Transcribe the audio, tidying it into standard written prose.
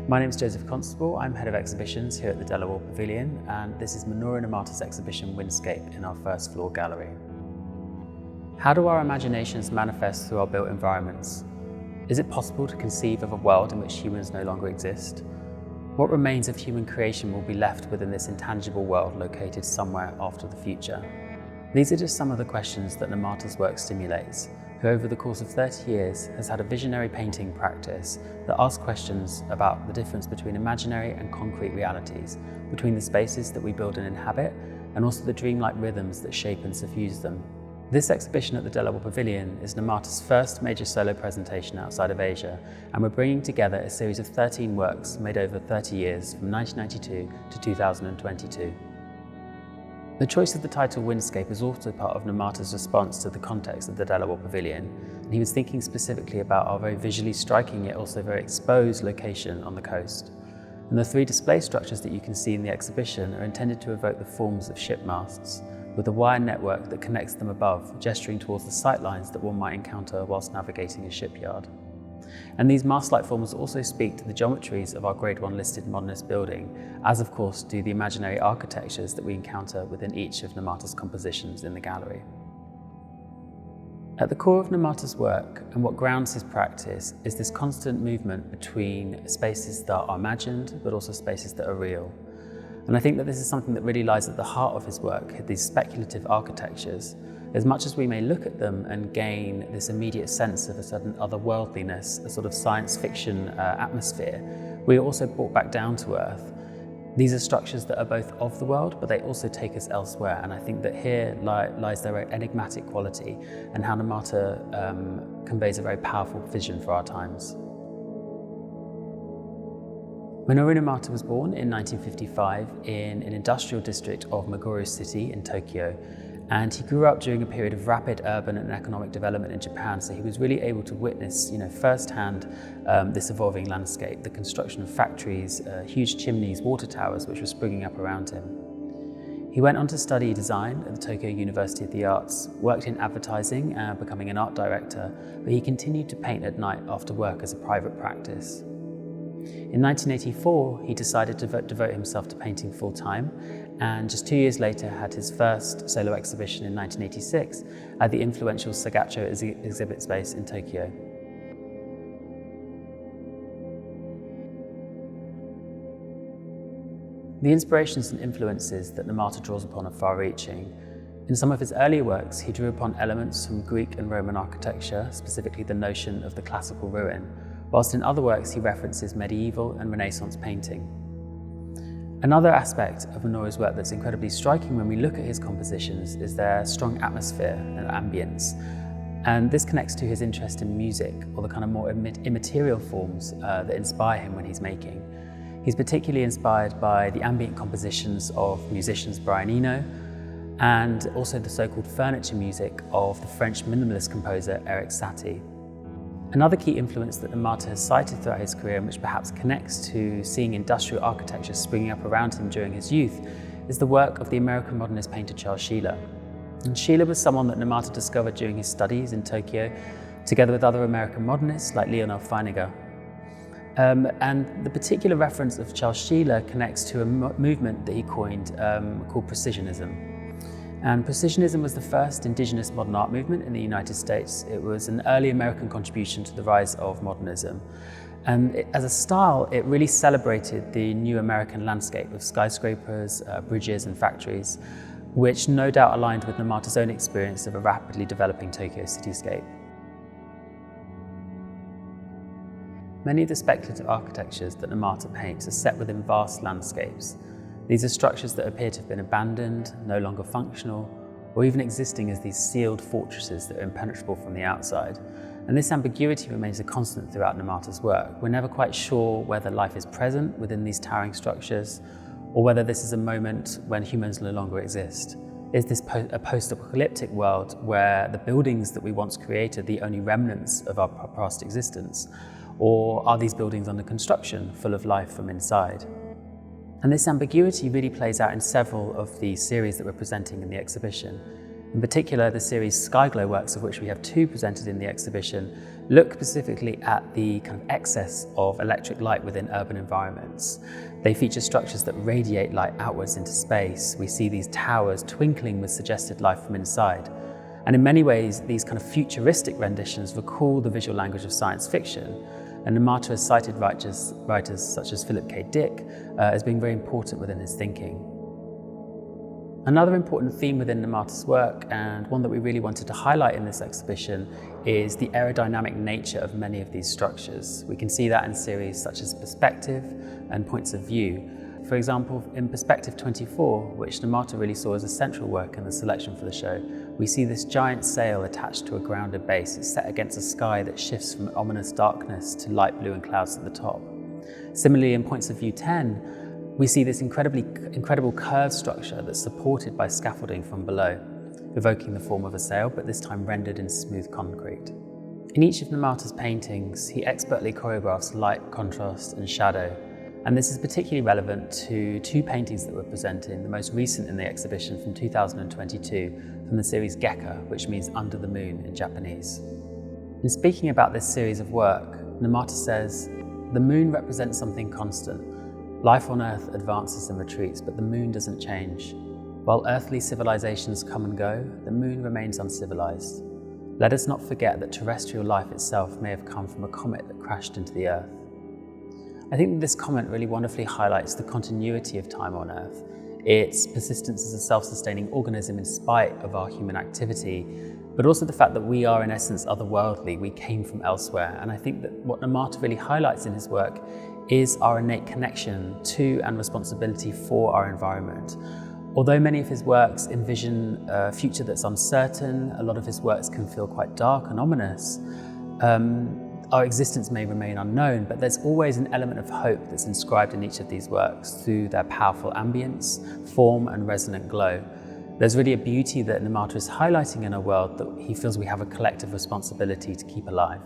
My name is Joseph Constable. I'm Head of Exhibitions here at the Warr Pavilion, and this is Minoru Nomata's exhibition Windscape in our first floor gallery. How do our imaginations manifest through our built environments? Is it possible to conceive of a world in which humans no longer exist? What remains of human creation will be left within this intangible world located somewhere after the future? These are just some of the questions that Nomata's work stimulates, who over the course of 30 years has had a visionary painting practice that asks questions about the difference between imaginary and concrete realities, between the spaces that we build and inhabit, and also the dreamlike rhythms that shape and suffuse them. This exhibition at the Warr Pavilion is Nomata's first major solo presentation outside of Asia, and we're bringing together a series of 13 works made over 30 years from 1992 to 2022. The choice of the title Windscape is also part of Nomata's response to the context of the Warr Pavilion, and he was thinking specifically about our very visually striking yet also very exposed location on the coast. And the three display structures that you can see in the exhibition are intended to evoke the forms of ship masts, with a wire network that connects them above, gesturing towards the sightlines that one might encounter whilst navigating a shipyard. And these mast-like forms also speak to the geometries of our Grade 1 listed modernist building, as of course do the imaginary architectures that we encounter within each of Nomata's compositions in the gallery. At the core of Nomata's work, and what grounds his practice, is this constant movement between spaces that are imagined, but also spaces that are real. And I think that this is something that really lies at the heart of his work, these speculative architectures. As much as we may look at them and gain this immediate sense of a certain otherworldliness, a sort of science fiction atmosphere, we are also brought back down to earth. These are structures that are both of the world, but they also take us elsewhere. And I think that here lies their enigmatic quality and how Nomata conveys a very powerful vision for our times. Minoru Nomata was born in 1955 in an industrial district of Meguro city in Tokyo, and he grew up during a period of rapid urban and economic development in Japan, so he was really able to witness firsthand this evolving landscape, the construction of factories, huge chimneys, water towers which were springing up around him. He went on to study design at the Tokyo University of the Arts, worked in advertising, becoming an art director, but he continued to paint at night after work as a private practice. In 1984, he decided to devote himself to painting full-time, and just 2 years later had his first solo exhibition in 1986 at the influential Sagacho exhibit space in Tokyo. The inspirations and influences that Nomata draws upon are far-reaching. In some of his earlier works, he drew upon elements from Greek and Roman architecture, specifically the notion of the classical ruin, whilst in other works he references medieval and Renaissance painting. Another aspect of Minoru's work that's incredibly striking when we look at his compositions is their strong atmosphere and ambience. And this connects to his interest in music, or the kind of more immaterial forms that inspire him when he's making. He's particularly inspired by the ambient compositions of musicians Brian Eno, and also the so-called furniture music of the French minimalist composer Erik Satie. Another key influence that Nomata has cited throughout his career, and which perhaps connects to seeing industrial architecture springing up around him during his youth, is the work of the American modernist painter Charles Sheeler. And Sheeler was someone that Nomata discovered during his studies in Tokyo, together with other American modernists like Leonard Feininger. And the particular reference of Charles Sheeler connects to a movement that he coined called precisionism. And precisionism was the first indigenous modern art movement in the United States. It was an early American contribution to the rise of modernism. And as a style, it really celebrated the new American landscape of skyscrapers, bridges and factories, which no doubt aligned with Nomata's own experience of a rapidly developing Tokyo cityscape. Many of the speculative architectures that Nomata paints are set within vast landscapes. These are structures that appear to have been abandoned, no longer functional, or even existing as these sealed fortresses that are impenetrable from the outside. And this ambiguity remains a constant throughout Nomata's work. We're never quite sure whether life is present within these towering structures, or whether this is a moment when humans no longer exist. Is this a post-apocalyptic world where the buildings that we once created are the only remnants of our past existence? Or are these buildings under construction, full of life from inside? And this ambiguity really plays out in several of the series that we're presenting in the exhibition. In particular, the series Skyglow works, of which we have 2 presented in the exhibition, look specifically at the kind of excess of electric light within urban environments. They feature structures that radiate light outwards into space. We see these towers twinkling with suggested life from inside. And in many ways, these kind of futuristic renditions recall the visual language of science fiction. And Nomata has cited writers such as Philip K. Dick as being very important within his thinking. Another important theme within Nomata's work, and one that we really wanted to highlight in this exhibition, is the aerodynamic nature of many of these structures. We can see that in series such as Perspective and Points of View. For example, in Perspective 24, which Nomata really saw as a central work in the selection for the show, we see this giant sail attached to a grounded base. It's set against a sky that shifts from ominous darkness to light blue and clouds at the top. Similarly, in Points of View 10, we see this incredible curved structure that's supported by scaffolding from below, evoking the form of a sail, but this time rendered in smooth concrete. In each of Nomata's paintings, he expertly choreographs light, contrast, and shadow. And this is particularly relevant to 2 paintings that were presented, the most recent in the exhibition from 2022, from the series Geka, which means under the moon in Japanese. In speaking about this series of work, Nomata says, "The moon represents something constant. Life on Earth advances and retreats, but the moon doesn't change. While earthly civilizations come and go, the moon remains uncivilized. Let us not forget that terrestrial life itself may have come from a comet that crashed into the Earth." I think this comment really wonderfully highlights the continuity of time on Earth, its persistence as a self-sustaining organism in spite of our human activity, but also the fact that we are in essence otherworldly, we came from elsewhere. And I think that what Nomata really highlights in his work is our innate connection to and responsibility for our environment. Although many of his works envision a future that's uncertain, a lot of his works can feel quite dark and ominous, our existence may remain unknown, but there's always an element of hope that's inscribed in each of these works through their powerful ambience, form, and resonant glow. There's really a beauty that Nomata is highlighting in a world that he feels we have a collective responsibility to keep alive.